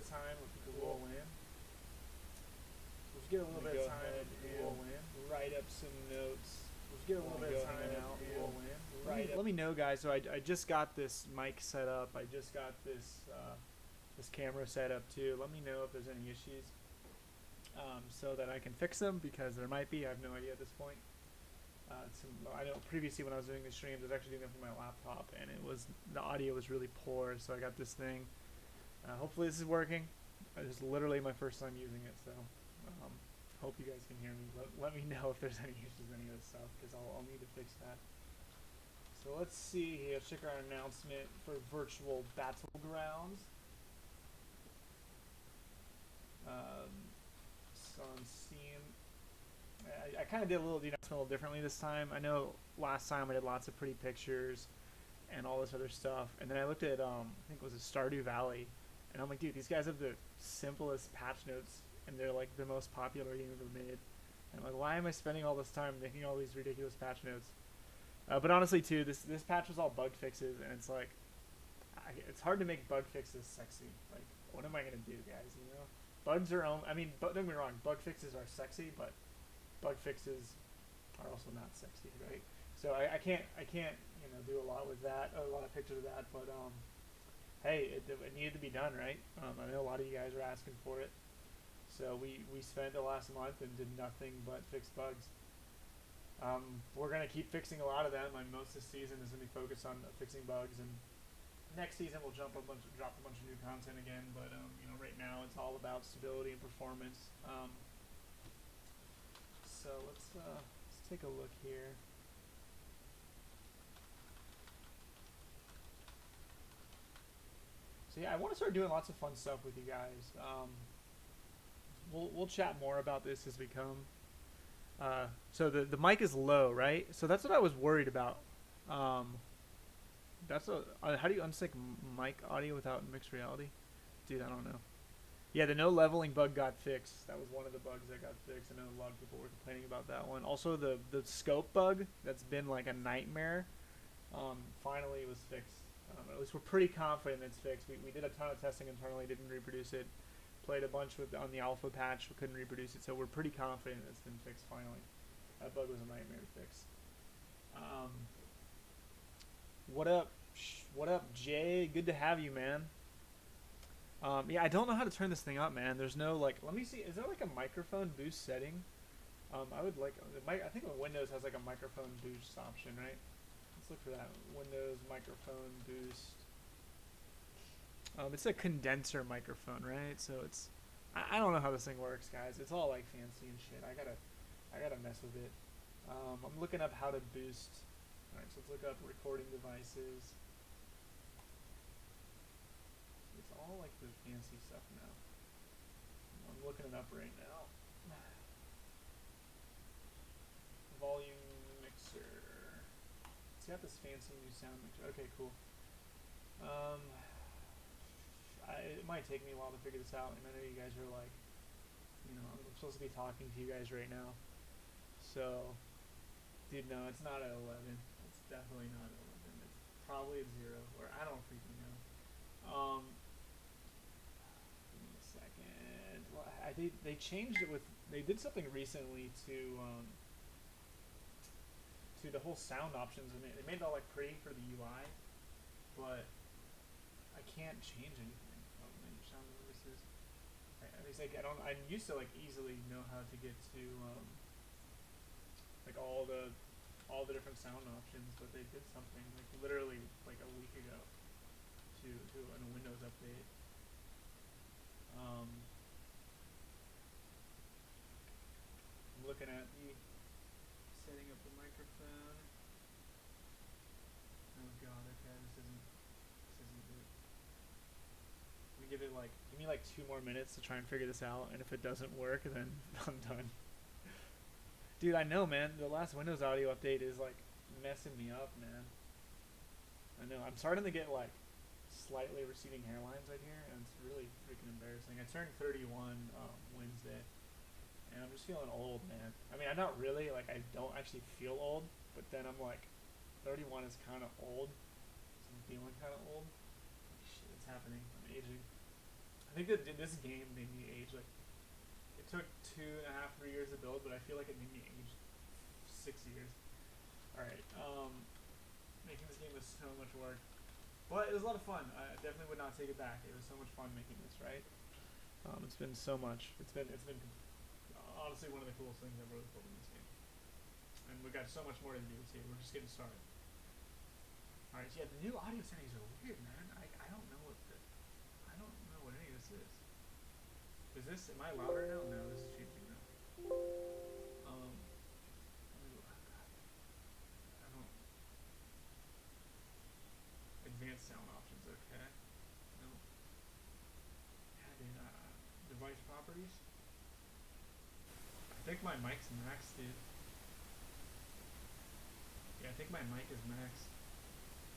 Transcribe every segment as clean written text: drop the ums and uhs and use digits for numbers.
of time. Let people roll in. Let's get a little bit of time and roll in. Write up some notes. Let's get a little bit of time out and roll in. Let me know, guys. So I just got this mic set up. I just got this this camera set up too. Let me know if there's any issues, so that I can fix them, because there might be. I have no idea at this point. I know previously when I was doing the streams, I was actually doing it from my laptop, and the audio was really poor. So I got this thing. Hopefully this is working. This is literally my first time using it, so hope you guys can hear me. Let me know if there's any issues with any of this stuff, because I'll need to fix that. So let's see here. Let's check our announcement for virtual Battlegrounds. So on Steam, I kind of did a little announcement a little differently this time. I know last time I did lots of pretty pictures and all this other stuff, and then I looked at I think it was a Stardew Valley, and I'm like, dude, these guys have the simplest patch notes, and they're like the most popular game ever made. And I'm like, why am I spending all this time making all these ridiculous patch notes? But honestly, too, this patch was all bug fixes, and it's like, it's hard to make bug fixes sexy. Like, what am I gonna do, guys? You know, bugs are I mean, don't get me wrong, bug fixes are sexy, but bug fixes are also not sexy, right? So I can't do a lot with that, a lot of pictures of that, but hey, it needed to be done, right? I know a lot of you guys are asking for it, so we spent the last month and did nothing but fix bugs. We're gonna keep fixing a lot of them. Most of the season is gonna be focused on fixing bugs, and next season we'll drop a bunch of new content again. But right now it's all about stability and performance. So let's take a look here. So yeah, I want to start doing lots of fun stuff with you guys. We'll chat more about this as we come. So the mic is low, right? So that's what I was worried about. How do you unsync mic audio without mixed reality? Dude, I don't know. Yeah, the no leveling bug got fixed. That was one of the bugs that got fixed. I know a lot of people were complaining about that one. Also, the scope bug that's been like a nightmare, finally was fixed. At least we're pretty confident it's fixed. We did a ton of testing internally, didn't reproduce it. Played a bunch on the alpha patch, we couldn't reproduce it, so we're pretty confident it's been fixed finally. That bug was a nightmare to fix. What up? What up, Jay? Good to have you, man. Yeah, I don't know how to turn this thing up, man. There's no like. Let me see. Is there like a microphone boost setting? I would like. I think Windows has like a microphone boost option, right? Let's look for that. Windows microphone boost. It's a condenser microphone, right? So it's. I don't know how this thing works, guys. It's all like fancy and shit. I gotta mess with it. I'm looking up how to boost. All right, so let's look up recording devices. It's all like the fancy stuff now. I'm looking it up right now. Volume mixer. It's got this fancy new sound mixer. Okay, cool. It might take me a while to figure this out, and I know you guys are like, I'm supposed to be talking to you guys right now. So, dude, no, it's not at 11. It's definitely not at 11. It's probably at 0, or I don't freaking know. Give me a second. Well, they changed it they did something recently to the whole sound options, and they made it all like pretty for the UI, but I can't change anything. Manage sound devices. It's like I used to like easily know how to get to like all the different sound options, but they did something like literally like a week ago to in a Windows update. I'm looking at the setting up the microphone. Oh god, okay, this isn't good. Give me like 2 more minutes to try and figure this out, and if it doesn't work, then I'm done. Dude, I know, man. The last Windows audio update is like messing me up, man. I know. I'm starting to get like slightly receding hairlines right here, and it's really freaking embarrassing. I turned 31 Wednesday, and I'm just feeling old, man. I mean, I'm not really, like, I don't actually feel old, but then I'm like, 31 is kind of old, so I'm feeling kind of old. Shit, it's happening. I'm aging. I think that this game made me age. Like, it took 2.5, 3 years to build, but I feel like it made me age 6 years. All right. Making this game was so much work, but it was a lot of fun. I definitely would not take it back. It was so much fun making this. Right. It's been so much. It's been honestly one of the coolest things I've really built in this game, and we've got so much more to do too. We're just getting started. All right. So yeah, the new audio settings are weird, man. I don't know what any of this is. Am I louder now? No, this is changing now. I don't. Advanced sound options, okay. No. Add in device properties. I think my mic's max, dude. Yeah, I think my mic is max.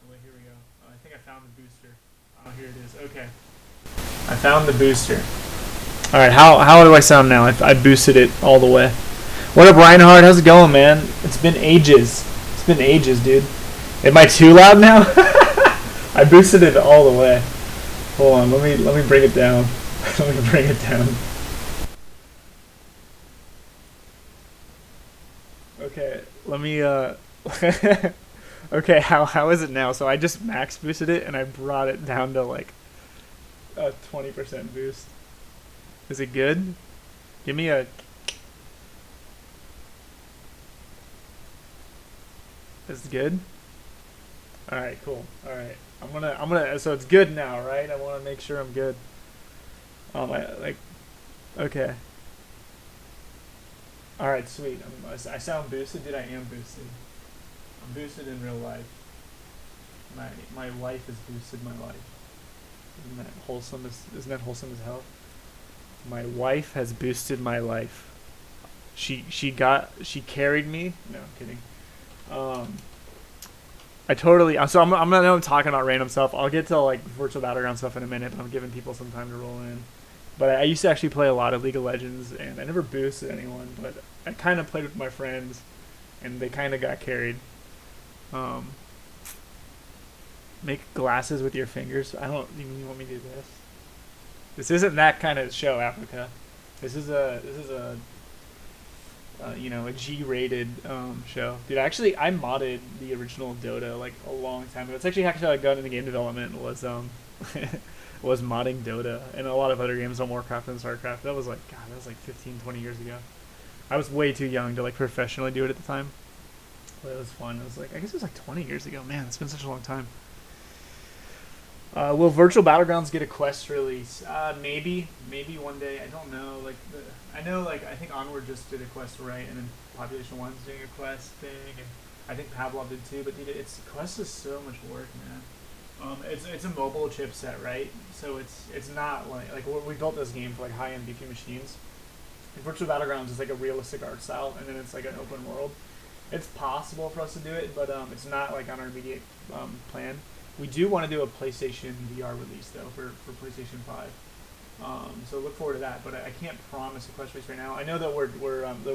Oh wait, here we go. I think I found the booster. Oh, here it is. Okay. I found the booster. Alright, how do I sound now? I boosted it all the way. What up, Reinhardt? How's it going, man? It's been ages. It's been ages, dude. Am I too loud now? I boosted it all the way. Hold on, let me bring it down. Let me bring it down. Okay, let me okay, how is it now? So I just max boosted it and I brought it down to like a 20% boost. Is it good? Give me a... Is it good? Alright, cool. Alright. I'm gonna so it's good now, right? I wanna make sure I'm good. Okay. Alright, sweet. I sound boosted, dude. I am boosted. I'm boosted in real life. My wife has boosted my life. Isn't that wholesome as hell? My wife has boosted my life. She carried me. No, I'm kidding. I know I'm talking about random stuff. I'll get to like virtual battleground stuff in a minute, but I'm giving people some time to roll in. But I used to actually play a lot of League of Legends, and I never boosted anyone, but I kind of played with my friends, and they kind of got carried. Make glasses with your fingers. I don't even you want me to do this. This isn't that kind of show, Africa. This is a a G-rated show. Dude, actually, I modded the original Dota like a long time ago. It's actually how I got into game development was was modding Dota and a lot of other games on Warcraft and Starcraft. That was like 15, 20 years ago. I was way too young to like professionally do it at the time. But it was fun. It was like, I guess it was like 20 years ago. Man, it's been such a long time. Will Virtual Battlegrounds get a quest release? Maybe one day. I don't know. I think Onward just did a quest, right? And then Population 1's doing a quest thing, and I think Pavlov did too. But dude, quest is so much work, man. It's a mobile chipset, right? So it's not like we built this game for like high-end beefy machines. And Virtual Battlegrounds is like a realistic art style, and then it's like an open world. It's possible for us to do it, but it's not like on our immediate plan. We do want to do a PlayStation VR release though for PlayStation 5. So look forward to that, but I can't promise a quest release right now. I know that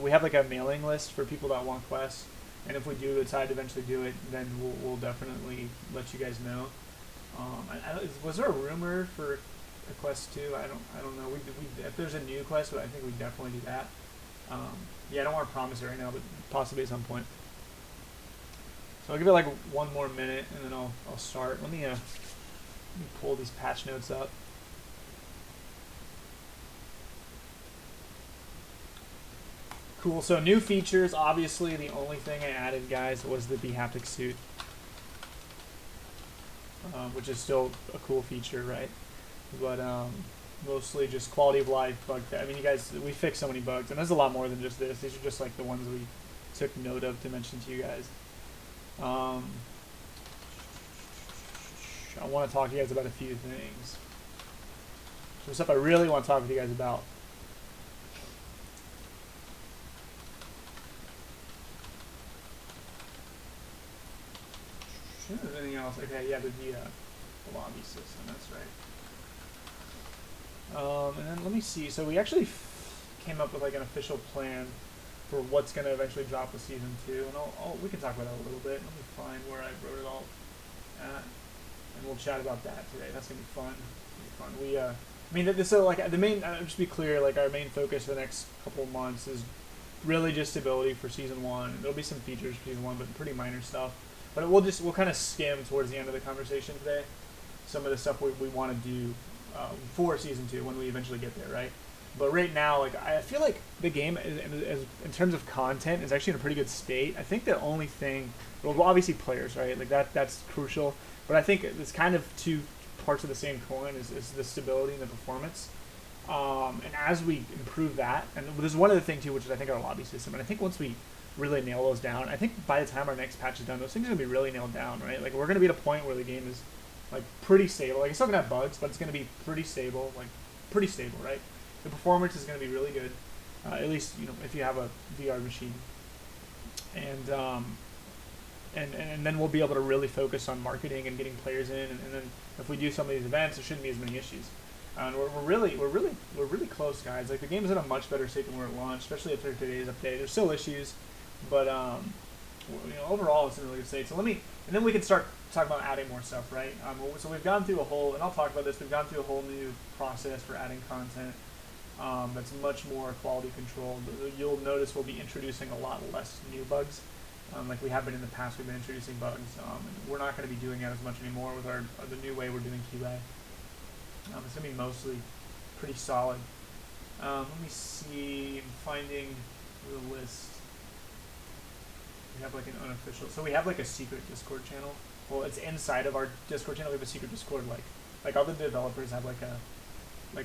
we have like a mailing list for people that want quests, and if we do decide to eventually do it, then we'll definitely let you guys know. Was there a rumor for a quest 2? I don't know. If there's a new quest, I think we definitely do that. Yeah, I don't want to promise it right now, but possibly at some point. So I'll give it like one more minute, and then I'll start. Let me pull these patch notes up. Cool. So new features. Obviously, the only thing I added, guys, was the BHaptics Suit, which is still a cool feature, right? But mostly just quality of life bug. I mean, you guys, we fixed so many bugs, and there's a lot more than just this. These are just like the ones we took note of to mention to you guys. I want to talk to you guys about a few things. Some stuff I really want to talk with you guys about. Is there anything else? Okay, yeah, the lobby system, that's right. And then let me see. So we actually came up with like an official plan for what's going to eventually drop with Season 2. And we can talk about that a little bit. Let me find where I wrote it all at. And we'll chat about that today. That's going to be fun. I mean, so like the main, just to be clear, like our main focus for the next couple of months is really just stability for season one. There'll be some features for season one, but pretty minor stuff. But we'll kind of skim towards the end of the conversation today some of the stuff we want to do for season two when we eventually get there, right? But right now, like I feel like the game, is in terms of content, is actually in a pretty good state. I think the only thing, well, obviously players, right? Like that's crucial. But I think it's kind of two parts of the same coin is the stability and the performance. And as we improve that, and there's one other thing too, which is I think our lobby system. And I think once we really nail those down, I think by the time our next patch is done, those things are gonna be really nailed down, right? Like we're gonna be at a point where the game is like pretty stable. Like it's still gonna have bugs, but it's gonna be pretty stable, right? The performance is gonna be really good, at least if you have a VR machine, and then we'll be able to really focus on marketing and getting players in, and then if we do some of these events, there shouldn't be as many issues. And we're really close, guys. Like the game is in a much better state than where it launched, especially after today's update. There's still issues, but overall it's in a really good state. So and then we can start talking about adding more stuff, right? So we've gone through and I'll talk about this. We've gone through a whole new process for adding content that's much more quality controlled. You'll notice we'll be introducing a lot less new bugs. Like we have been in the past, we've been introducing bugs. And we're not going to be doing that as much anymore with the new way we're doing QA. It's going to be mostly pretty solid. Let me see, I'm finding the list. We have like an unofficial, so we have like a secret Discord channel. Well, it's inside of our Discord channel. We have a secret Discord, like all the developers have like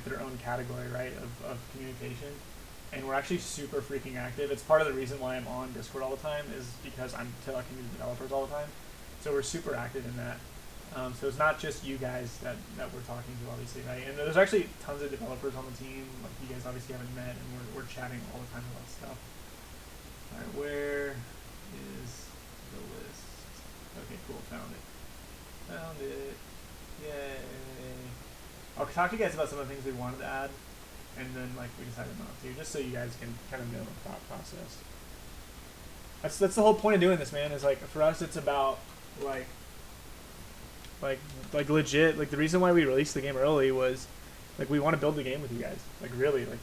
their own category, right, of communication. And we're actually super freaking active. It's part of the reason why I'm on Discord all the time is because I'm talking to developers all the time. So we're super active in that. So it's not just you guys that we're talking to, obviously, right? And there's actually tons of developers on the team. Like you guys obviously haven't met, and we're chatting all the time about stuff. All right, where is the list? Okay, cool, found it. Yay! I'll talk to you guys about some of the things we wanted to add, and then like we decided not to, just so you guys can kind of know the thought process. That's the whole point of doing this, man. Is like for us, it's about like legit. Like the reason why we released the game early was like we want to build the game with you guys. Like really, like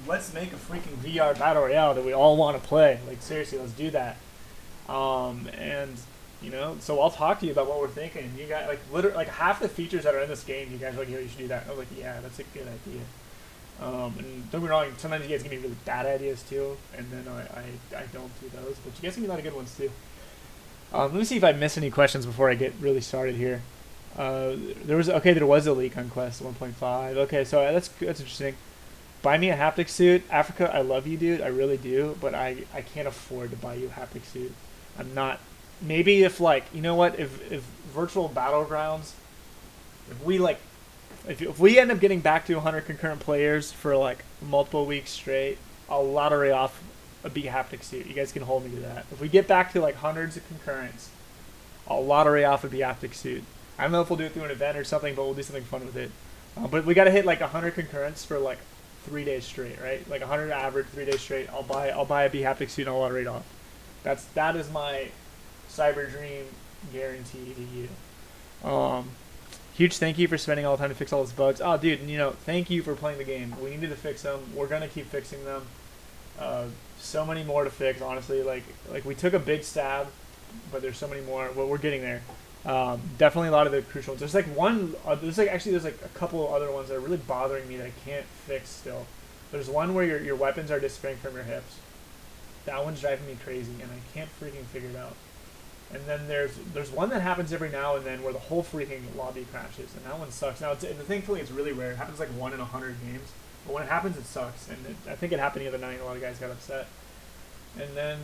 let's make a freaking VR Battle Royale that we all want to play. Like seriously, let's do that. And so I'll talk to you about what we're thinking. You guys, like literally, like half the features that are in this game, you guys are like, yo, you should do that. I was like, yeah, that's a good idea. And don't be wrong, sometimes you guys give me really bad ideas too, and then I don't do those, but you guys give me a lot of good ones too. Let me see if I miss any questions before I get really started here. There was a leak on Quest 1.5. Okay, so that's interesting. Buy me a haptic suit. Africa, I love you, dude. I really do, but I can't afford to buy you a haptic suit. I'm not. Maybe if if virtual Battlegrounds, if we end up getting back to 100 concurrent players for like multiple weeks straight, I'll lottery off a BHaptics Suit. You guys can hold me to that. If we get back to like hundreds of concurrents, I'll lottery off a BHaptics Suit. I don't know if we'll do it through an event or something, but we'll do something fun with it. But we got to hit like 100 concurrents for like 3 days straight, right? Like 100 average, 3 days straight. I'll buy a BHaptics Suit and I'll lottery it off. That is my CyberDream guarantee to you. Huge thank you for spending all the time to fix all those bugs. Oh, dude, thank you for playing the game. We needed to fix them. We're gonna keep fixing them. So many more to fix, honestly. Like we took a big stab, but there's so many more. Well, we're getting there. Definitely a lot of the crucial ones. There's like one. There's like a couple other ones that are really bothering me that I can't fix still. There's one where your weapons are disappearing from your hips. That one's driving me crazy, and I can't freaking figure it out. And then there's one that happens every now and then where the whole freaking lobby crashes, and that one sucks. Now, thankfully, it's really rare. It happens like 1 in 100 games, but when it happens, it sucks. And I think it happened the other night, and a lot of guys got upset. And then,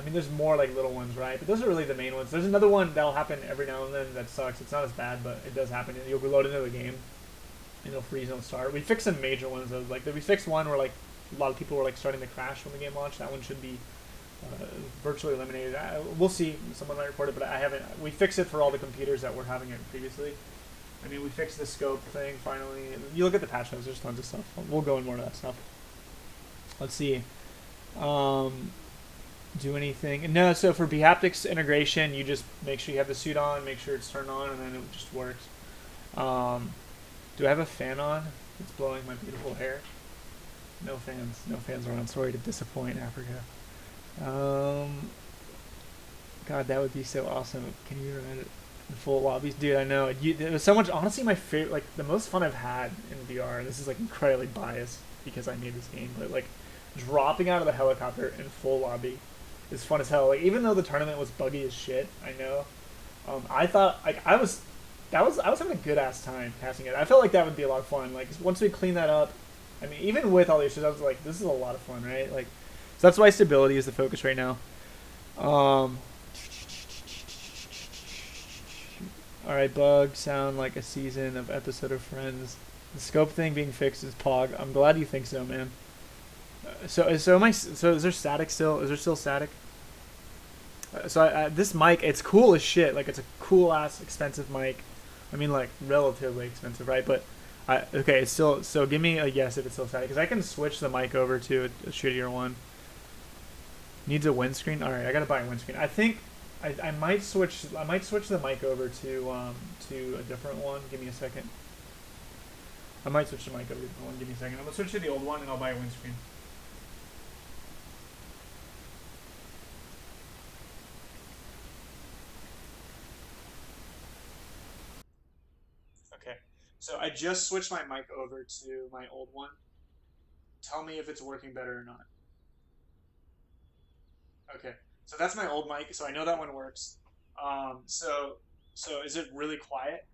there's more like little ones, right? But those are really the main ones. There's another one that'll happen every now and then that sucks. It's not as bad, but it does happen. You'll reload into the game, and it'll freeze and it'll start. We fixed some major ones, though. Like, we fixed one where like a lot of people were like starting to crash when the game launched. That one should be virtually eliminated. We'll see. Someone might report it, but I haven't. We fixed it for all the computers that were having it previously. We fixed the scope thing finally. You look at the patch notes. There's tons of stuff. We'll go in more to that stuff. Let's see. Do anything? No. So for BHaptics integration, you just make sure you have the suit on, make sure it's turned on, and then it just works. Do I have a fan on? It's blowing my beautiful hair. No fans. No fans around. Sorry to disappoint, Africa. Um, God, that would be so awesome. Can you run it in full lobbies, dude? I know. It was so much. Honestly, my favorite, like the most fun I've had in VR. This is like incredibly biased because I made this game, but like dropping out of the helicopter in full lobby is fun as hell. Like even though the tournament was buggy as shit, I know. I thought like I was having a good ass time passing it. I felt like that would be a lot of fun. Like once we clean that up, I mean, even with all the issues, I was like, this is a lot of fun, right? Like, so that's why stability is the focus right now. Um, all right, bug sound like a season of episode of Friends. The scope thing being fixed is Pog. I'm glad you think so, man. So am I? So is there static still? Is there still static? This mic, it's cool as shit. Like it's a cool ass expensive mic. I mean, like relatively expensive, right? But okay, it's still. So give me a yes if it's still static, because I can switch the mic over to a shittier one. Needs a windscreen. All right, I gotta buy a windscreen. I think I might switch. I might switch the mic over to a different one. Give me a second. I might switch the mic over to a different one. Give me a second. I'm gonna switch to the old one and I'll buy a windscreen. Okay. So I just switched my mic over to my old one. Tell me if it's working better or not. Okay. So that's my old mic, so I know that one works. So is it really quiet?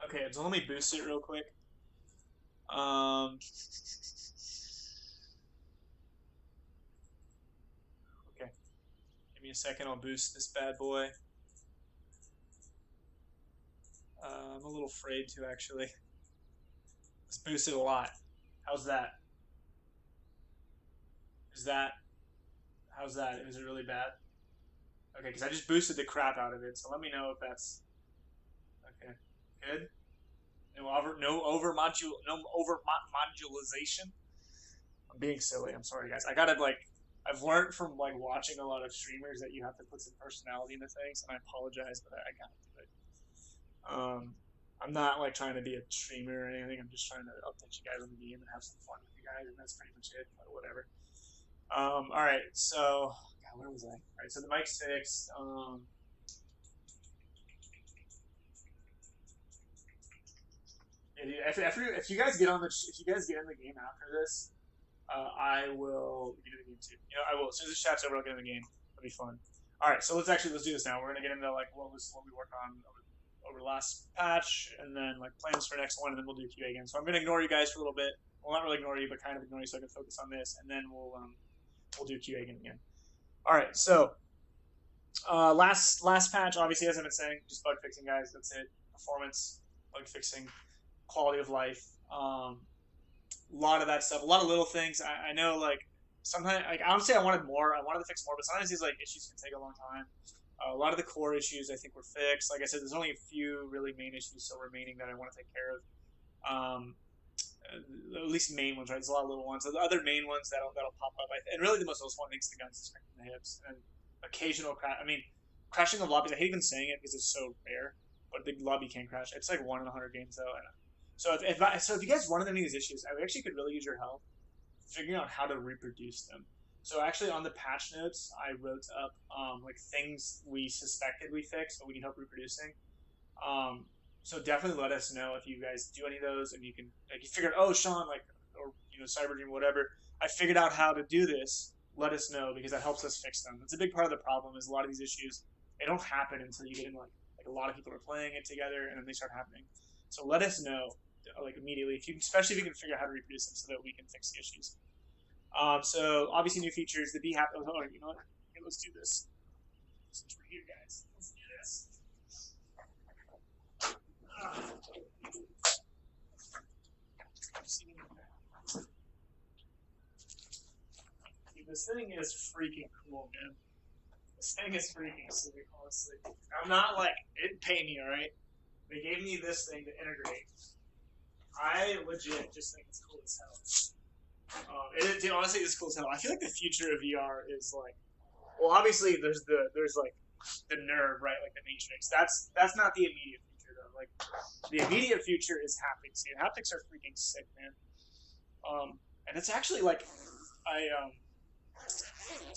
Okay, so let me boost it real quick. Okay. Give me a second, I'll boost this bad boy. I'm a little afraid to actually. Let's boost it a lot. How's that? Is that how's that? Is it really bad? Okay, because I just boosted the crap out of it, so let me know if that's okay. Good. No over modulation. I'm being silly. I'm sorry, guys. I gotta like. I've learned from like watching a lot of streamers that you have to put some personality into things, and I apologize, but I gotta do it. I'm not like trying to be a streamer or anything. I'm just trying to update you guys on the game and have some fun with you guys, and that's pretty much it. But whatever. All right. So, God, where was I? All right. So the mic's fixed. If you guys get on the if you guys get in the game after this, I will get in the game too. You know, I will. As soon as the chat's over, I'll get in the game. It'll be fun. All right, so let's do this now. We're gonna get into like what we worked on over last patch, and then like plans for next one, and then we'll do QA again. So I'm gonna ignore you guys for a little bit. Well, not really ignore you, but kind of ignore you so I can focus on this, and then we'll do QA again. All right, so last patch, obviously, as I've been saying, just bug fixing, guys. That's it. Performance, bug fixing, quality of life. A lot of that stuff, a lot of little things. I know, like sometimes, like honestly, I wanted more. I wanted to fix more, but sometimes these like issues can take a long time. A lot of the core issues I think were fixed. Like I said, there's only a few really main issues still remaining that I want to take care of. Um, at least main ones, right? There's a lot of little ones. The other main ones that'll pop up, and really the most noticeable one, I think, is the guns disconnecting the hips and occasional crash. I mean, crashing of lobbies. I hate even saying it because it's so rare, but the lobby can crash. It's like 1 in 100 games though. And so if you guys run into any of these issues, I actually could really use your help figuring out how to reproduce them. So actually, on the patch notes, I wrote up like things we suspected we fixed, but we need help reproducing. So definitely let us know if you guys do any of those, and you can like you figured, oh Sean, like or CyberDream, whatever. I figured out how to do this. Let us know because that helps us fix them. It's a big part of the problem. Is a lot of these issues they don't happen until you get in like a lot of people are playing it together, and then they start happening. So let us know like immediately if you, especially if you can figure out how to reproduce them, so that we can fix the issues. So obviously new features. The BHaptics. Oh, you know what? Okay, let's do this. Since we're here, guys, let's do this. This thing is freaking cool, man. This thing is freaking sick, honestly. I'm not like, it didn't pay me, alright? They gave me this thing to integrate. I legit just think it's cool as hell. It honestly is cool as hell. I feel like the future of VR is like, well, obviously there's like the nerve, right? Like the Matrix. That's not the immediate future. though. Like the immediate future is haptics. Dude, haptics are freaking sick, man. And it's actually like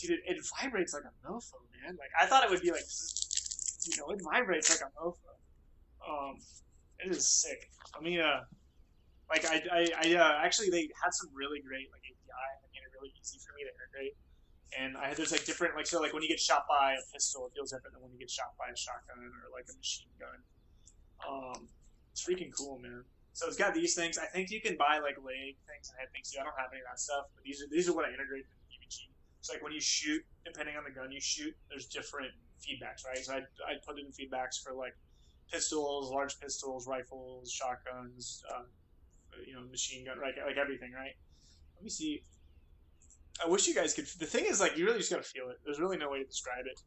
dude, it vibrates like a mofo, man. Like I thought it would be like, it vibrates like a mofo. It is sick. I mean, actually they had some really great like API that made it really easy for me to integrate. And there's like different like so like when you get shot by a pistol, it feels different than when you get shot by a shotgun or like a machine gun. It's freaking cool, man. So it's got these things. I think you can buy like leg things and head things too. I don't have any of that stuff, but these are what I integrate in EVG. So like when you shoot, depending on the gun you shoot, there's different feedbacks, right? So I put in feedbacks for like pistols, large pistols, rifles, shotguns, machine gun, like everything, right? Let me see. I wish you guys could. The thing is, like, you really just gotta feel it. There's really no way to describe it.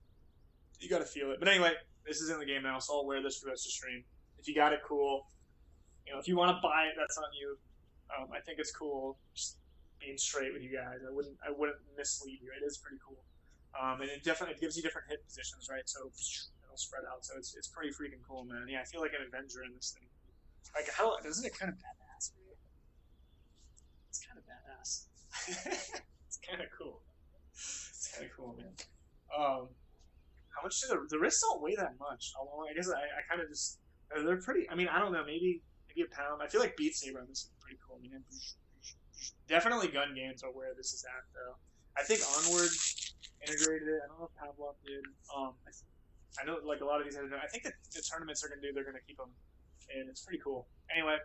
You gotta feel it. But anyway, this is in the game now, so I'll wear this for the rest of the stream. If you got it, cool. If you want to buy it, that's on you. I think it's cool. Just being straight with you guys, I wouldn't mislead you. It is pretty cool. And it definitely gives you different hit positions, right? So it'll spread out. So it's pretty freaking cool, man. Yeah, I feel like an Avenger in this thing. Like, how isn't it kind of badass, man? It's kind of badass. It's kind of cool. It's kind of cool, man. How much do the wrists don't weigh that much? I guess I kind of just they're pretty. I mean, I don't know. Maybe a pound. I feel like Beat Saber on this is pretty cool. I mean, definitely gun games are where this is at, though. I think Onward integrated it. I don't know if Pavlov did. I know like a lot of these. I think that the tournaments are gonna do. They're gonna keep them, and it's pretty cool. Anyway,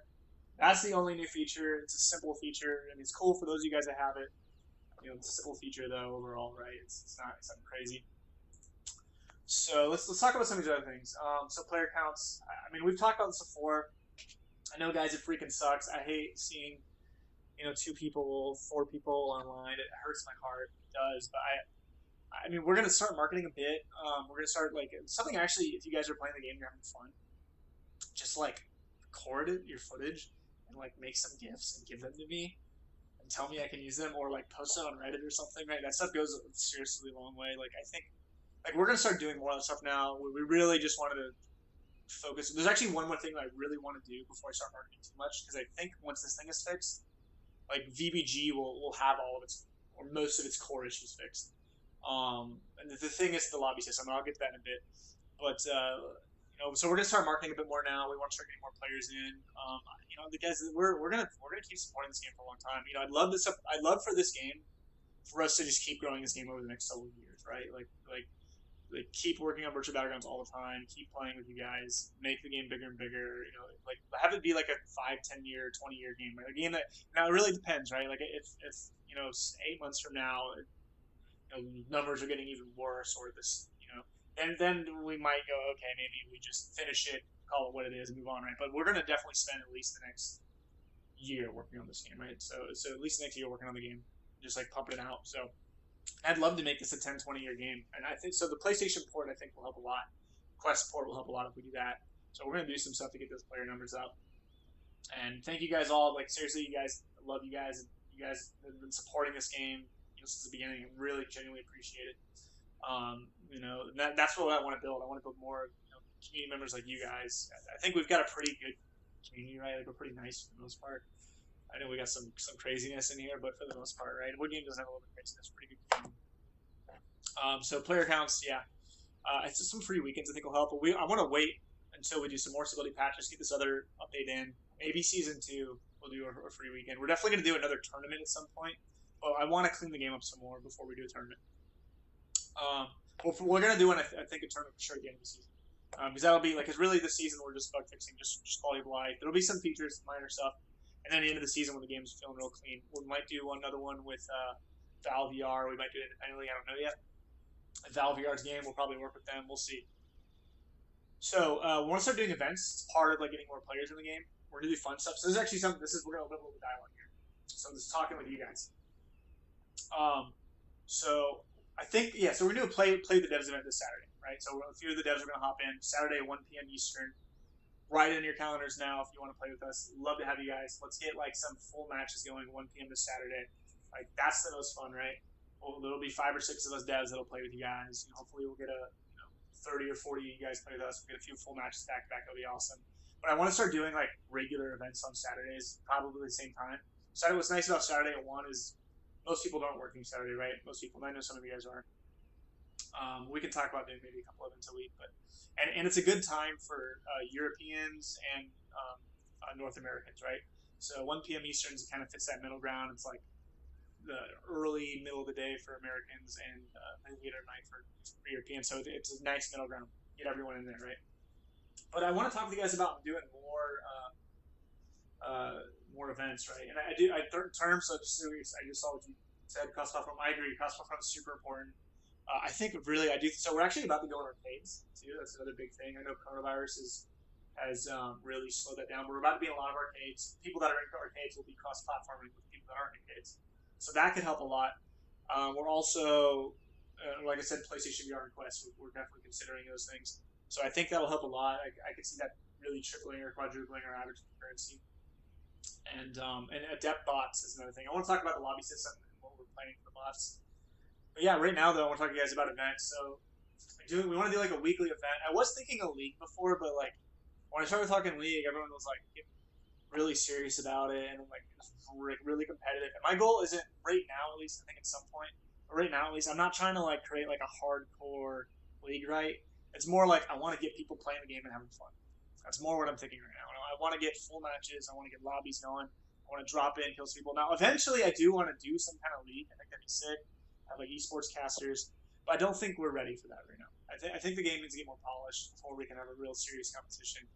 that's the only new feature. It's a simple feature, and it's cool for those of you guys that have it. It's a simple feature though overall, right? It's not something crazy. So let's talk about some of these other things. So player counts. I mean, we've talked about this before. I know, guys, it freaking sucks. I hate seeing 2 people, 4 people online. It hurts my heart. It does. But I mean, we're gonna start marketing a bit. We're gonna start like something actually. If you guys are playing the game, you're having fun. Just like record your footage and like make some GIFs and give them to me. Tell me I can use them, or like post it on Reddit or something, right? That stuff goes a seriously long way. Like I think, like we're gonna start doing more of that stuff now. We really just wanted to focus. There's actually one more thing that I really want to do before I start marketing too much, because I think once this thing is fixed, like VBG will have all of its or most of its core issues fixed. And the thing is the lobby system, and I'll get to that in a bit. But so we're gonna start marketing a bit more now. We want to start getting more players in. The guys, we're gonna keep supporting this game for a long time. I'd love for this game, for us to just keep growing this game over the next several years, right? Like keep working on virtual battlegrounds all the time. Keep playing with you guys. Make the game bigger and bigger. Like have it be like a 5, 10 year, 20-year game. Right? A game that now it really depends, right? Like if 8 months from now, numbers are getting even worse, or this, and then we might go, okay, maybe we just finish it, call it what it is, and move on, right? But we're going to definitely spend at least the next year working on this game, right? So at least next year working on the game, just like pumping it out. So I'd love to make this a 10, 20-year game. And I think, so the PlayStation port, I think, will help a lot. Quest port will help a lot if we do that. So we're going to do some stuff to get those player numbers up. And thank you guys all. Like, seriously, you guys, I love you guys. You guys have been supporting this game since the beginning. I really genuinely appreciate it. That's what I want to build. I want to build more community members like you guys. I think we've got a pretty good community, right? Like we're pretty nice for the most part. I know we got some craziness in here, but for the most part, right? Wood Game doesn't have a little bit of craziness. Pretty good community. So player counts, yeah. It's just some free weekends I think will help. But I want to wait until we do some more stability patches, get this other update in. Maybe season 2 we'll do a free weekend. We're definitely going to do another tournament at some point. But I want to clean the game up some more before we do a tournament. We're going to do, I think, a tournament for sure at the end of the season. Because that'll be, because really this season we're just bug fixing, just quality of life. There'll be some features, minor stuff. And then at the end of the season when the game's feeling real clean, we might do another one with Valve VR. We might do it independently. I don't know yet. Valve VR's game, we'll probably work with them. We'll see. So we want to start doing events. It's part of getting more players in the game. We're going to do fun stuff. So this is actually something, we're going to open up a little dialogue here. So I'm just talking with you guys. So I think, so we're going to do a play the devs event this Saturday, right? So a few of the devs are going to hop in Saturday, 1 p.m. Eastern. Write in your calendars now if you want to play with us. Love to have you guys. Let's get some full matches going 1 p.m. this Saturday. That's the most fun, right? Well, there'll be 5 or 6 of us devs that'll play with you guys. Hopefully we'll get a 30 or 40 of you guys play with us. We'll get a few full matches back to back. That'll be awesome. but I want to start doing like regular events on Saturdays, probably the same time. Saturday. What's nice about Saturday at 1 is most people don't working Saturday, right? Most people. I know some of you guys are. We can talk about doing maybe a couple events a week, but and it's a good time for Europeans and North Americans, right? So 1 p.m. Eastern kind of fits that middle ground. It's like the early middle of the day for Americans and later night for Europeans. So it's a nice middle ground. Get everyone in there, right? But I want to talk to you guys about doing more events, right? And terms. So I just saw what you said. Cross-platform. I agree. Cross-platform is super important. I think really I do. So we're actually about to go in arcades too. That's another big thing. I know coronavirus has really slowed that down. We're about to be in a lot of arcades. People that are in arcades will be cross-platforming with people that aren't in arcades. So that could help a lot. We're also, like I said, PlayStation VR and Quest. We're definitely considering those things. So I think that'll help a lot. I could see that really tripling or quadrupling our average currency. And adept bots is another thing. I want to talk about the lobby system and what we're planning for the bots. But yeah, right now though, I want to talk to you guys about events. So we want to do like a weekly event. I was thinking a league before, but like when I started talking league, everyone was like getting really serious about it and like really competitive. And my goal isn't right now, at least I think at some point. But right now, at least I'm not trying to like create like a hardcore league, right? It's more like I want to get people playing the game and having fun. That's more what I'm thinking right now. I want to get full matches. I want to get lobbies going. I want to drop in, kill some people. Now, eventually, I do want to do some kind of league. I think that'd be sick. Have like esports casters, but I don't think we're ready for that right now. I think the game needs to get more polished before we can have a real serious competition.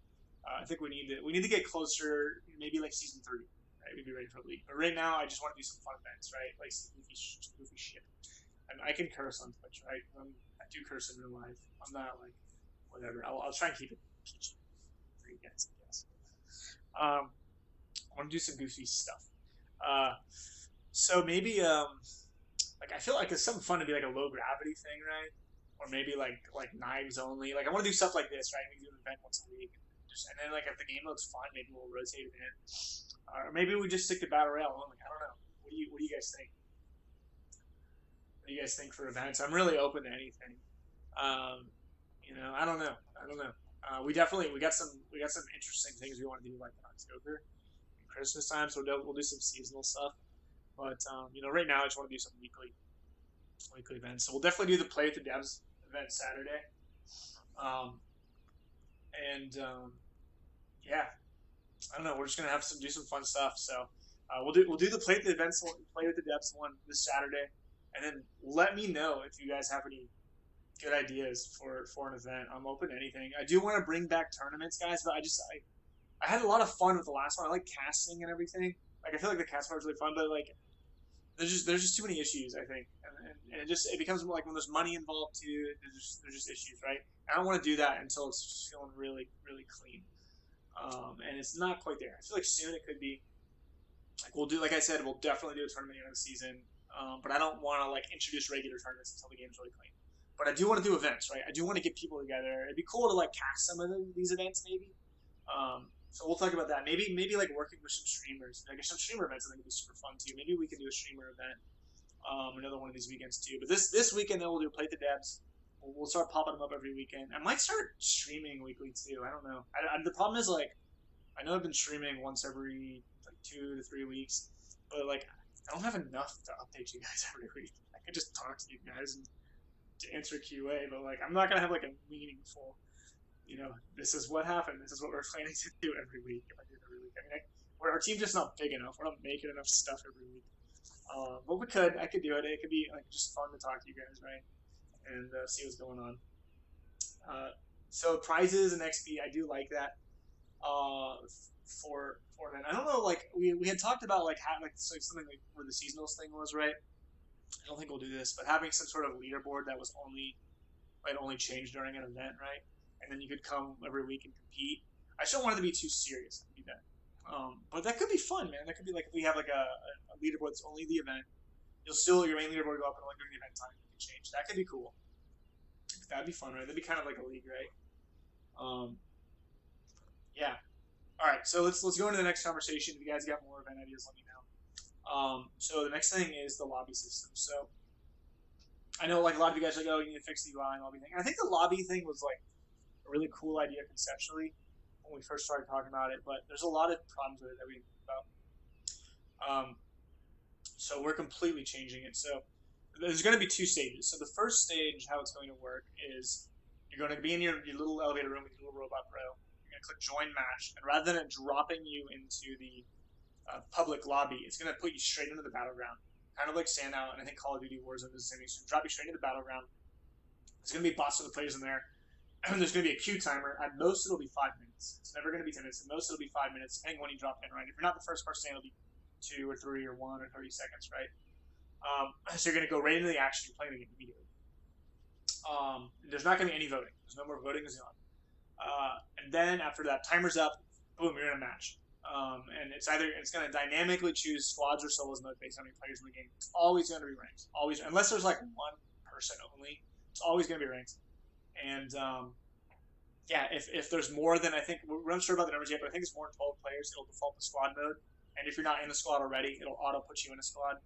I think we need to get closer, maybe like season 30. Right, we'd be ready for a league. But right now, I just want to do some fun events, right? Like some goofy shit. And I can curse on Twitch, right? I do curse in real life. I'm not like whatever. I'll try and keep it PG for you guys, I guess. I want to do some goofy stuff. So maybe like I feel like it's something fun to be like a low gravity thing, right? Or maybe like knives only. Like I want to do stuff like this, right? We do an event once a week, and then like if the game looks fun, maybe we'll rotate it in, or maybe we just stick to Battle Royale only. I don't know. What do you guys think? What do you guys think for events? I'm really open to anything. I don't know. We got some interesting things we want to do like in October, and Christmas time. So we'll do some seasonal stuff. But right now I just want to do some weekly events. So we'll definitely do the Play with the Devs event Saturday. Yeah, I don't know. We're just gonna do some fun stuff. So we'll do the Play with the Devs one this Saturday, and then let me know if you guys have any good ideas for an event. I'm open to anything. I do want to bring back tournaments, guys, but I had a lot of fun with the last one. I like casting and everything. Like I feel like the cast part was really fun, but like there's just too many issues, I think, and it becomes more like when there's money involved too. There's just issues, right? I don't want to do that until it's feeling really clean, and it's not quite there. I feel like soon it could be. Like like I said, we'll definitely do a tournament in the season, but I don't want to like introduce regular tournaments until the game's really clean. But I do want to do events, right? I do want to get people together. It'd be cool to like cast some of these events, maybe. So we'll talk about that. Maybe like working with some streamers. Like some streamer events I think would be super fun too. Maybe we can do a streamer event another one of these weekends too. But this weekend then we'll do Play the Devs. We'll start popping them up every weekend. I might start streaming weekly too. I don't know. The problem is like I know I've been streaming once every like 2 to 3 weeks, but like I don't have enough to update you guys every week. I could just talk to you guys and to answer QA, but like I'm not gonna have like a meaningful. This is what happened. This is what we're planning to do every week. If I do it every week, I mean, our team's just not big enough. We're not making enough stuff every week. But I could do it. It could be like just fun to talk to you guys, right? And see what's going on. So prizes and XP, I do like that. For that, I don't know. Like we had talked about like having something like where the seasonals thing was, right? I don't think we'll do this, but having some sort of leaderboard that was only changed during an event, right? And then you could come every week and compete. I just don't want it to be too serious. But that could be fun, man. That could be like if we have like a leaderboard that's only the event. Your main leaderboard go up and only during the event time you can change. That could be cool. That'd be fun, right? That'd be kind of like a league, right? Yeah. All right. So let's go into the next conversation. If you guys got more event ideas, let me know. So the next thing is the lobby system. So I know like a lot of you guys are like, oh, you need to fix the UI and lobby thing. And I think the lobby thing was like a really cool idea conceptually. when we first started talking about it, but there's a lot of problems with it that we didn't think about. So we're completely changing it. So there's going to be 2 stages. So the first stage, how it's going to work is you're going to be in your little elevator room with your little robot bro. You're going to click join match, and rather than it dropping you into the public lobby, it's going to put you straight into the battleground, kind of like Standout, and I think Call of Duty Warzone is the same thing. So drop you straight into the battleground. There's going to be bots of the players in there, and there's going to be a queue timer. At most, it'll be 5 minutes. It's never going to be 10 minutes. At most, it'll be 5 minutes, depending when you drop in, right? If you're not the first person, it'll be 2 or 3 or 1 or 30 seconds, right? So you're going to go right into the action. You're playing the game immediately. There's not going to be any voting. There's no more voting is gone. And then after that, timer's up. Boom, you're in a match. And it's going to dynamically choose squads or solos mode based on how many players in the game. It's always going to be ranked. Always, unless there's like one person only. It's always going to be ranked. And yeah, if there's more than, I think we're not sure about the numbers yet, but I think it's more than 12 players, it'll default to squad mode. And if you're not in the squad already, it'll auto put you in a squad.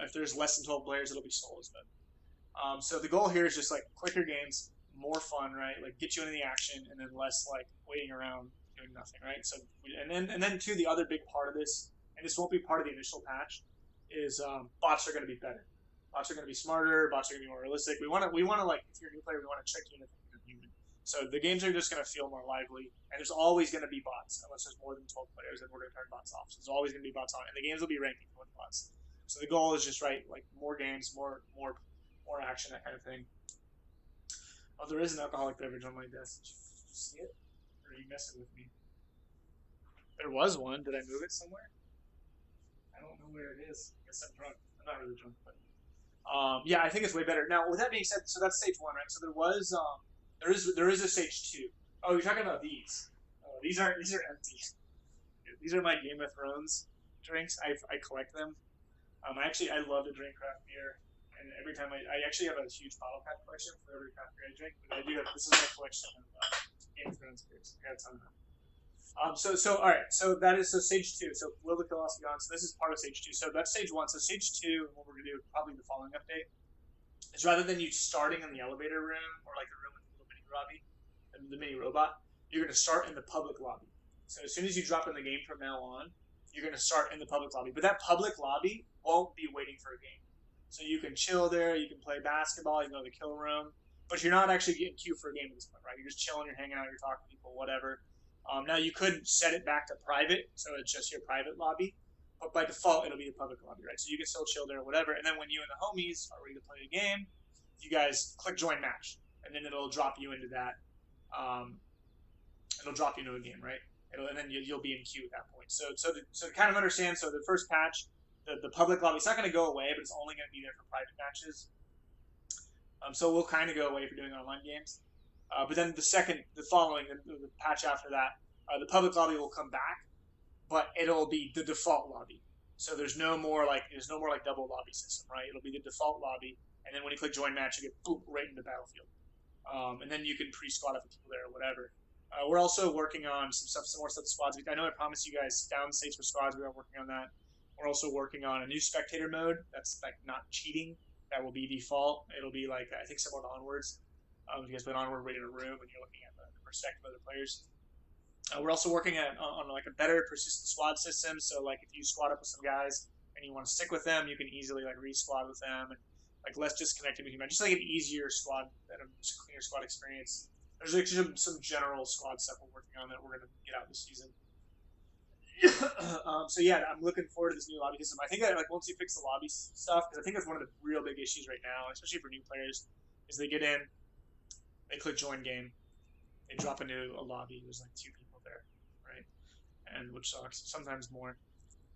If there's less than 12 players, it'll be solos mode. So the goal here is just like quicker games, more fun, right? Like get you into the action, and then less like waiting around doing nothing, right? So and then too, the other big part of this, and this won't be part of the initial patch, is bots are going to be better. Bots are going to be smarter. Bots are going to be more realistic. We want to like, if you're a new player, we want to trick you into thinking you're human. So the games are just going to feel more lively, and there's always going to be bots unless there's more than 12 players, and we're going to turn bots off. So there's always going to be bots on, and the games will be ranking with bots. So the goal is just like more games, more action, that kind of thing. Oh, there is an alcoholic beverage on my desk. Did you see it? Or are you messing with me? There was one. Did I move it somewhere? I don't know where it is. I guess I'm drunk. I'm not really drunk, but yeah, I think it's way better. Now, with that being said, so that's stage 1, right? So there is a stage 2. Oh, you're talking about these? Oh, these are empty. These are my Game of Thrones drinks. I collect them. I love to drink craft beer. And every time I actually have a huge bottle cap collection for every craft beer I drink. But I do have, this is my collection of Game of Thrones beers. I got a ton of them. All right. So that is stage 2. So will the kill loss be gone? So this is part of stage 2. So that's stage 1. So stage 2, and what we're gonna do probably the following update is rather than you starting in the elevator room or like the room with the little mini lobby, the mini robot, you're gonna start in the public lobby. So as soon as you drop in the game from now on, you're gonna start in the public lobby. But that public lobby won't be waiting for a game. So you can chill there, you can play basketball, you can go to the kill room, but you're not actually getting queued for a game at this point, right? You're just chilling, you're hanging out, you're talking to people, whatever. Now you could set it back to private, so it's just your private lobby, but by default it'll be the public lobby, right? So you can still chill there, whatever. And then when you and the homies are ready to play a game, you guys click join match, and then it'll drop you into that. It'll drop you into a game, right? And then you'll be in queue at that point. So to kind of understand, so the first patch. The public lobby, it's not going to go away, but it's only going to be there for private matches. So we'll kind of go away for doing online games. But then the patch after that, the public lobby will come back, but it'll be the default lobby. So there's no more like double lobby system, right? It'll be the default lobby, and then when you click join match, you get boop right into Battlefield, and then you can pre-squad up with people there or whatever. We're also working on some more stuff with squads. I know I promised you guys down states for squads. We are working on that. We're also working on a new spectator mode that's like not cheating. That will be default. It'll be like, I think, similar to Onwards. If you guys played Onward, we're in a room and you're looking at the perspective of the players. We're also working on like a better persistent squad system. So like if you squad up with some guys and you want to stick with them, you can easily like re-squad with them and like less disconnected with you. Just like an easier squad and a cleaner squad experience. There's like some general squad stuff we're working on that we're gonna get out this season. So yeah, I'm looking forward to this new lobby system. I think that like once you fix the lobby stuff, because I think that's one of the real big issues right now, especially for new players, is they get in, they click join game, they drop into a lobby. There's like 2 people there, right? And which sucks. Sometimes more,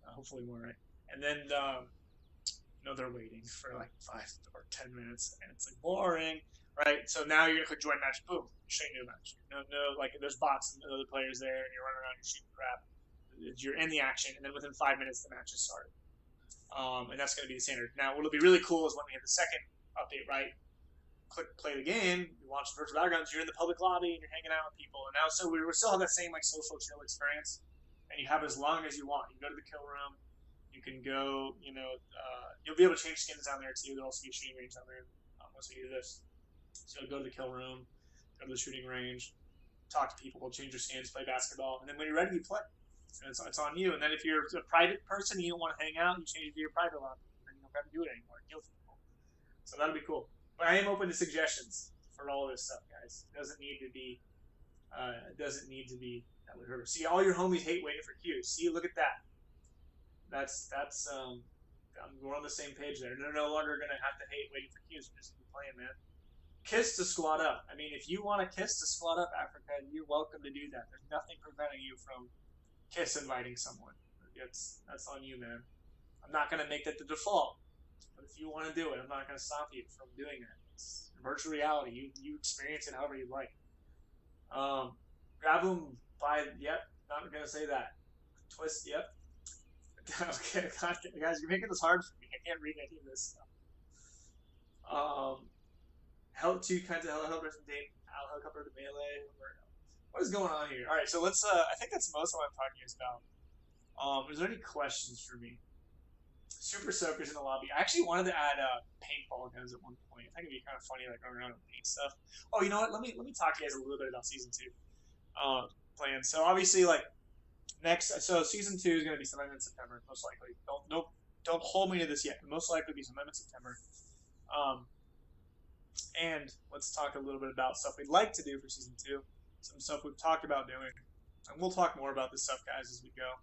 hopefully more, right? And then they're waiting for like 5 or 10 minutes, and it's like boring, right? So now you're gonna click join match, boom, straight into a match. No, like there's bots and other players there, and you're running around, you're shooting crap. You're in the action, and then within 5 minutes the match is started. And that's going to be the standard. Now, what'll be really cool is when we have the second update, right? Click play the game, you launch the virtual battlegrounds, you're in the public lobby, and you're hanging out with people. And now, so we still have that same like social chill experience, and you have as long as you want. You go to the kill room, you can go, you'll be able to change skins down there too. There'll also be a shooting range down there once we do this. So you'll go to the kill room, go to the shooting range. talk to people, change your stance, play basketball, and then when you're ready, you play. And it's on you. And then if you're a private person and you don't want to hang out, you change it to your private lobby, and you don't have to do it anymore. Deal with people. So that'll be cool. But I am open to suggestions for all this stuff, guys. It doesn't need to be. That would hurt. See, all your homies hate waiting for queues. See, look at that. That's we're on the same page there. They're no longer gonna have to hate waiting for queues. We're just playing, man. Kiss to squad up. I mean, if you want to kiss to squad up, Africa, you're welcome to do that. There's nothing preventing you from kiss inviting someone. That's on you, man. I'm not gonna make that the default. But if you want to do it, I'm not gonna stop you from doing that. It's virtual reality. You experience it however you like. Grab them by, yep, not gonna say that. Twist, yep. Okay, guys, you're making this hard for me. I can't read any of this stuff. Help to kind of helicopter from date, helicopter to melee. What is going on here? All right, so let's. I think that's most of what I'm talking about. Is there any questions for me? Super soakers in the lobby. I actually wanted to add paintball guns at one point. I think it'd be kind of funny, like going around and paint stuff. Oh, you know what? Let me talk to you guys a little bit about season 2 plans. So obviously, like so season 2 is going to be sometime in September, most likely. Don't hold me to this yet. Most likely be sometime in September. And let's talk a little bit about stuff we'd like to do for season 2. Some stuff we've talked about doing, and we'll talk more about this stuff, guys, as we go.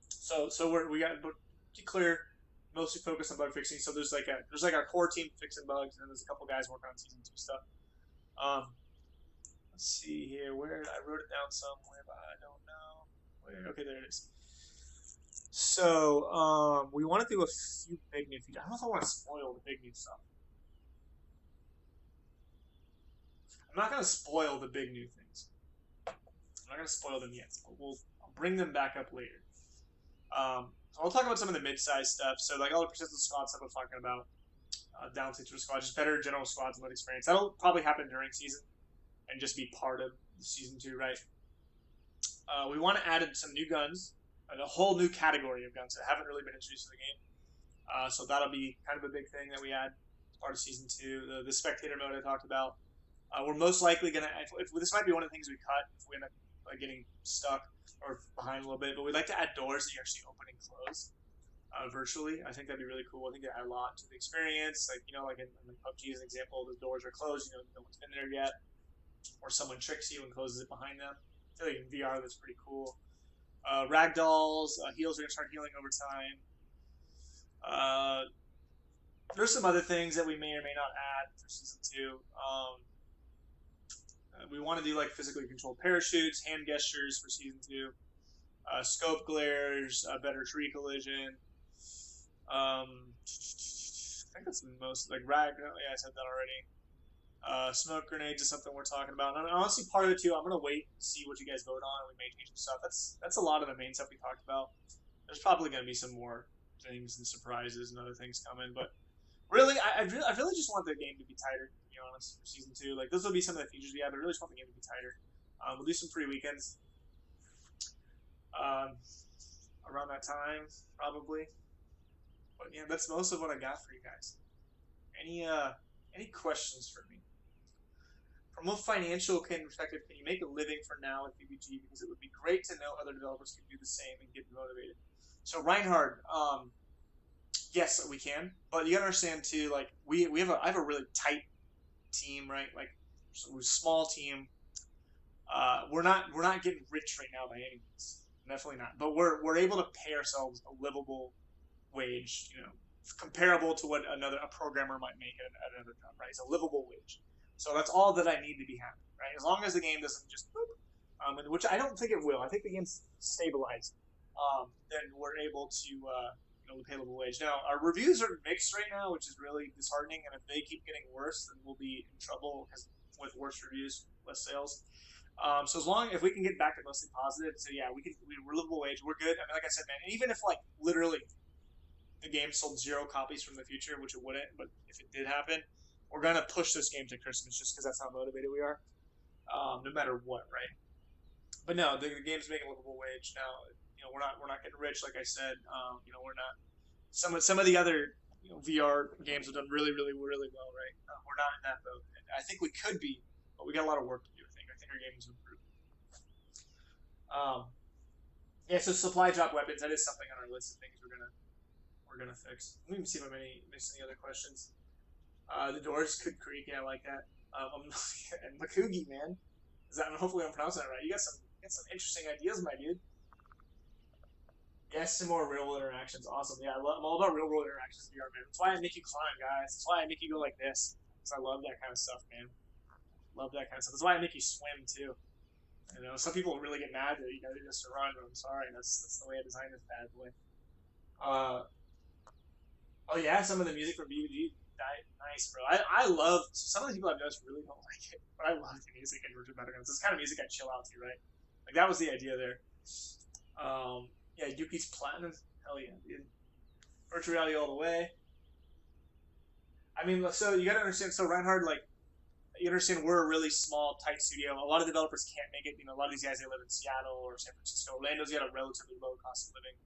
So we got to be clear. Mostly focused on bug fixing. So there's like our core team fixing bugs, and then there's a couple guys working on season 2 stuff. Let's see here. Where I wrote it down somewhere, but I don't know. Where? Okay, there it is. So we want to do a few big new features. I don't know if I want to spoil the big new stuff. I'm not going to spoil the big new things. I'm not going to spoil them yet, but I'll bring them back up later. So I'll talk about some of the mid-sized stuff. So like all the persistent squad stuff I'm talking about, down to squad, just better general squads and mode experience. That'll probably happen during season and just be part of season 2, right? We want to add in some new guns, and a whole new category of guns that haven't really been introduced to the game. So that'll be kind of a big thing that we add as part of season 2. The spectator mode I talked about. We're most likely gonna. If this might be one of the things we cut if we end up getting stuck or behind a little bit, but we'd like to add doors that you actually open and close virtually. I think that'd be really cool. I think it'd add a lot to the experience. Like like in PUBG as an example, the doors are closed. No one's been there yet, or someone tricks you and closes it behind them. I feel like in VR that's pretty cool. Ragdolls, heals are gonna start healing over time. There's some other things that we may or may not add for season 2. We want to do like physically controlled parachutes, hand gestures for season 2, scope glares, better tree collision. I think that's the most like rag. Yeah, I said that already. Smoke grenades is something we're talking about. And honestly, part of it too. I'm gonna wait and see what you guys vote on, and we may change some stuff. That's a lot of the main stuff we talked about. There's probably gonna be some more things and surprises and other things coming, but really, I really just want the game to be tighter. To be honest, for season 2, like those will be some of the features we have. But I really just want the game to be tighter. We'll do some free weekends around that time, probably. But yeah, that's most of what I got for you guys. Any questions for me? From a financial perspective, can you make a living for now with PUBG? Because it would be great to know other developers can do the same and get motivated. So Reinhard, yes, we can, but you gotta understand too. Like I have a really tight team, right? Like we're a small team. We're not getting rich right now by any means, definitely not. But we're able to pay ourselves a livable wage, comparable to what a programmer might make at another job, right? It's a livable wage. So that's all that I need to be happy, right? As long as the game doesn't just boop, which I don't think it will. I think the game's stabilized. Then we're able to pay a livable wage. Now, our reviews are mixed right now, which is really disheartening, and if they keep getting worse, then we'll be in trouble with worse reviews, less sales. So if we can get back to mostly positive, so yeah, we're livable wage, we're good. I mean, like I said, man, even if literally the game sold 0 copies from the future, which it wouldn't, but if it did happen, we're gonna push this game to Christmas just because that's how motivated we are, no matter what, right? But no, the game's making a livable wage now. We're not getting rich, like I said. We're not. Some of the other VR games have done really, really, really well, right? We're not in that boat. I think we could be, but we got a lot of work to do. I think our game is improved. Um, yeah, so supply drop weapons, that is something on our list of things we're gonna fix. Let me see if I missed any other questions. The doors could creak. Yeah, I like that. And Makugi, man. Hopefully I'm pronouncing that right. You got some interesting ideas, my dude. Yes, some more real world interactions. Awesome. Yeah, I'm all about real world interactions in VR, man. That's why I make you climb, guys. That's why I make you go like this. Because I love that kind of stuff, man. Love that kind of stuff. That's why I make you swim too. You know, some people really get mad that they just run. But I'm sorry. That's the way I designed this bad boy. Uh, oh yeah, some of the music from BBG, nice, bro. I love some of the people I've noticed really don't like it, but I love the music in Virtual Battlegrounds. It's the kind of music I chill out to, right? Like that was the idea there. Yeah, Yuki's Platinum. Hell yeah, dude. Virtual reality all the way. I mean, so you gotta understand. So Reinhard, like, you understand, we're a really small, tight studio. A lot of developers can't make it. You know, a lot of these guys they live in Seattle or San Francisco. Orlando's got a relatively low cost of living.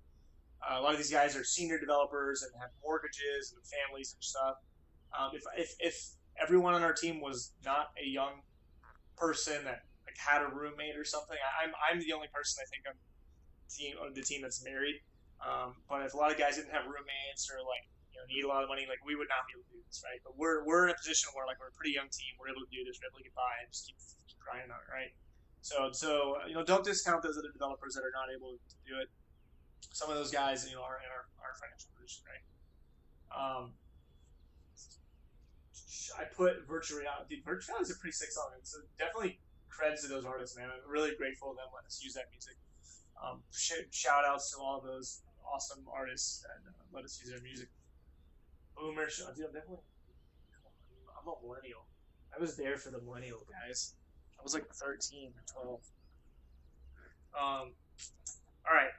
A lot of these guys are senior developers and have mortgages and families and stuff. If everyone on our team was not a young person that like had a roommate or something, I'm the only person I think on the team that's married. But if a lot of guys didn't have roommates or like need a lot of money, like we would not be able to do this, right? But we're in a position where like we're a pretty young team, we're able to do this, we're able to get by and just keep grinding on it, right? So don't discount those other developers that are not able to do it. Some of those guys are in our financial position, right? I put virtual reality. Dude, virtual reality is a pretty sick song, so definitely creds to those artists, man. I'm really grateful to them letting us use that music. Shout outs to all those awesome artists that let us use their music. Boomer, dude, I'm a millennial. I was there for the millennial guys. I was like 13 or 12. All right.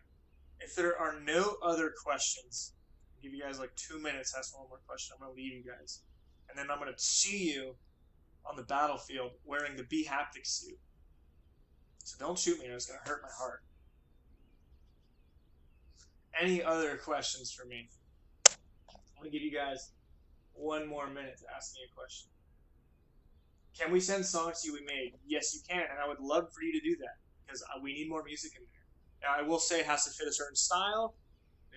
If there are no other questions, I'll give you guys like 2 minutes to ask one more question. I'm going to leave you guys. And then I'm going to see you on the battlefield wearing the BHaptics Suit. So don't shoot me, or it's going to hurt my heart. Any other questions for me? I'm going to give you guys 1 more minute to ask me a question. Can we send songs to you we made? Yes, you can, and I would love for you to do that because we need more music in there. Now, I will say it has to fit a certain style.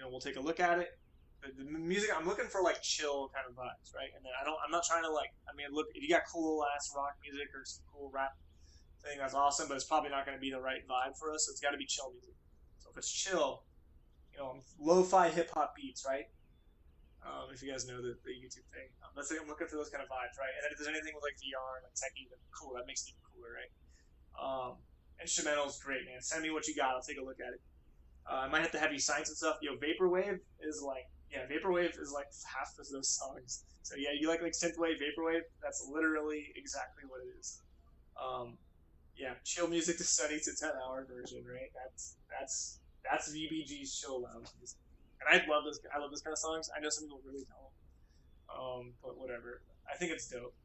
We'll take a look at it. The music, I'm looking for like chill kind of vibes, right? And then I'm not trying to look, if you got cool ass rock music or some cool rap thing, that's awesome, but it's probably not going to be the right vibe for us. So it's got to be chill music. So if it's chill, lo-fi hip hop beats, right? If you guys know the YouTube thing, let's say I'm looking for those kind of vibes, right? And then if there's anything with like VR and like techie, then cool, that makes it even cooler, right? Instrumentals, great, man. Send me what you got. I'll take a look at it. I might have to have you sign some stuff. Vaporwave is like, Vaporwave is like half of those songs. So yeah, you like synthwave, vaporwave. That's literally exactly what it is. Chill music to study to 10-hour version, right? That's VBG's chill lounge music. And I love this kind of songs. I know some people really don't. But whatever. I think it's dope.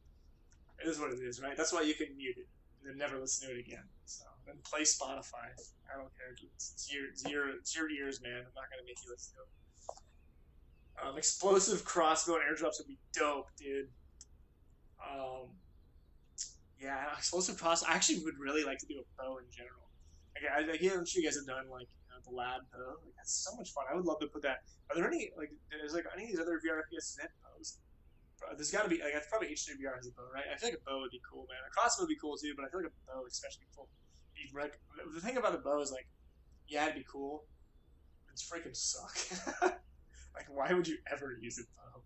It is what it is, right? That's why you can mute it and then never listen to it again. So then play Spotify. I don't care. It's your ears, man. I'm not gonna make you listen to it. Explosive crossbow and airdrops would be dope, dude. Explosive crossbow. I actually would really like to do a bow in general. I'm sure you guys have done the lab bow. Like, that's so much fun. I would love to put that. Are there any any of these other VR FPS net bows? There's got to be it's probably H3 VR has a bow, right? I feel like a bow would be cool, man. A crossbow would be cool too, but I feel like a bow especially cool. The thing about the bow is it'd be cool. It's freaking suck. Like, why would you ever use a bow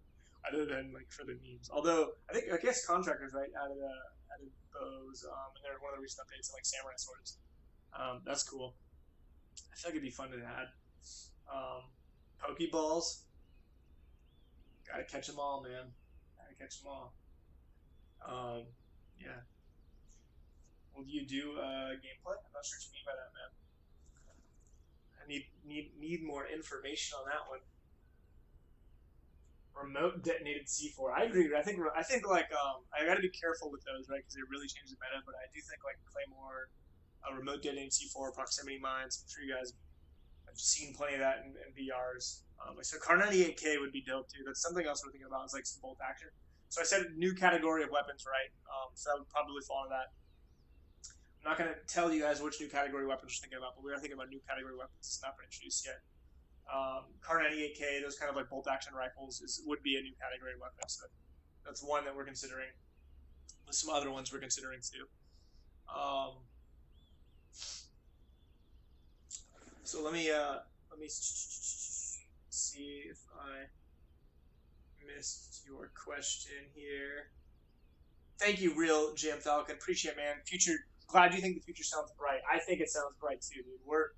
other than for the memes? Although I guess contractors added bows and they're one of the recent updates in samurai swords. That's cool. I feel like it'd be fun to add. Pokeballs. Gotta catch them all, man. Gotta catch them all. Yeah. Will you do gameplay? I'm not sure what you mean by that, man. I need more information on that one. Remote detonated C4. I agree. I think I gotta be careful with those, right? Because they really change the meta. But I do think Claymore, remote detonating C4, proximity mines. I'm sure you guys have seen plenty of that in VRs. So Car 98K would be dope too. That's something else we're thinking about is some bolt action. So I said new category of weapons, right? So that would probably fall into that. I'm not going to tell you guys which new category weapons we're thinking about, but we are thinking about new category weapons. It's not been introduced yet. Kar 98K, those kind of like bolt action rifles would be a new category weapon. So that's one that we're considering. With some other ones we're considering too. So let me see if I missed your question here. Thank you, Real Jam Falcon. Appreciate it, man. Future, glad you think the future sounds bright. I think it sounds bright too, dude. We're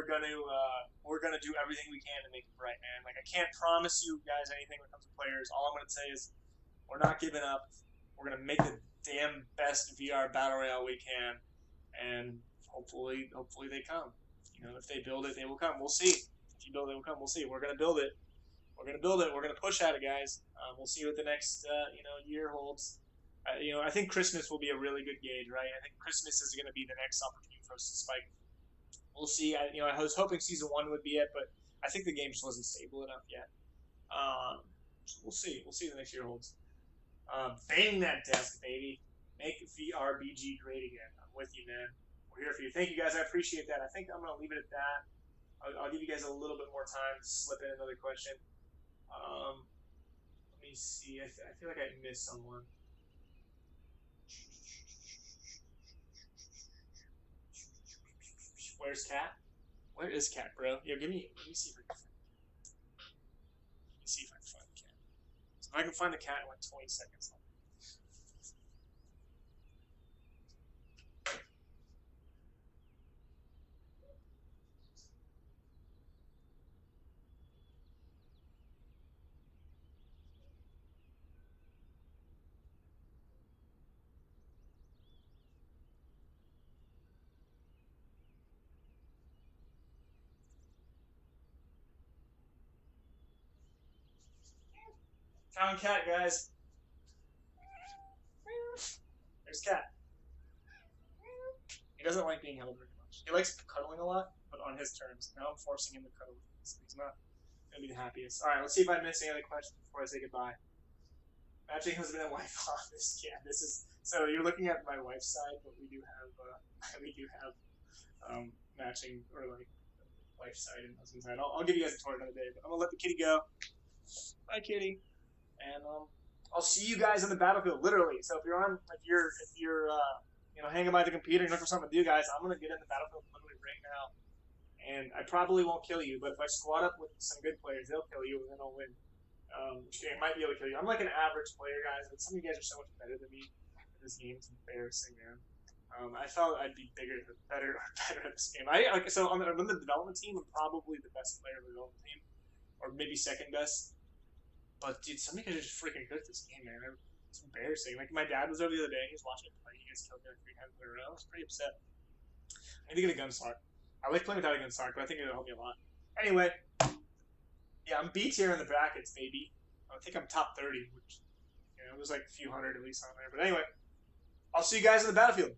gonna do everything we can to make it bright, man. Like I can't promise you guys anything when it comes to players. All I'm gonna say is we're not giving up. We're gonna make the damn best VR Battle Royale we can, and hopefully they come. You know, if they build it, they will come. We'll see. If you build it, they will come. We'll see. We're gonna build it. We're gonna build it. We're gonna push at it, guys. We'll see what the next year holds. I think Christmas will be a really good gauge, right? I think Christmas is going to be the next opportunity for us to spike. We'll see. I was hoping season 1 would be it, but I think the game just wasn't stable enough yet. So we'll see. We'll see what the next year holds. Bang that desk, baby. Make VRBG great again. I'm with you, man. We're here for you. Thank you, guys. I appreciate that. I think I'm going to leave it at that. I'll give you guys a little bit more time to slip in another question. Let me see. I feel like I missed someone. Where's Cat? Where is Cat, bro? Yo, let me see if I can find the Cat. So if I can find the Cat in like 20 seconds. Found Cat, guys. There's Cat. He doesn't like being held very much. He likes cuddling a lot, but on his terms. Now I'm forcing him to cuddle with me, so he's not going to be the happiest. All right, let's see if I missed any other questions before I say goodbye. Matching husband and wife on this. Yeah, this is. So you're looking at my wife's side, but we do have matching or like wife's side and husband's side. I'll give you guys a tour another day, but I'm gonna let the kitty go. Bye, kitty. And I'll see you guys on the battlefield, literally. So if you're hanging by the computer and looking for something to do, guys, I'm gonna get in the battlefield literally right now. And I probably won't kill you, but if I squad up with some good players, they'll kill you and then I'll win. I might be able to kill you. I'm like an average player, guys, but some of you guys are so much better than me. This game's embarrassing, man. I thought I'd be better at this game. So I'm in the development team. I'm probably the best player of the development team, or maybe second best. But dude, some of you guys are just freaking good at this game, man. It's embarrassing. Like my dad was over the other day. He was watching it play. He gets killed like 3 times in a row. I was pretty upset. I need to get a gun start. I like playing without a gun start, but I think it'll help me a lot. Anyway, yeah, I'm B tier in the brackets, baby. I think I'm top 30, which there's like a few hundred at least on there. But anyway, I'll see you guys in the battlefield.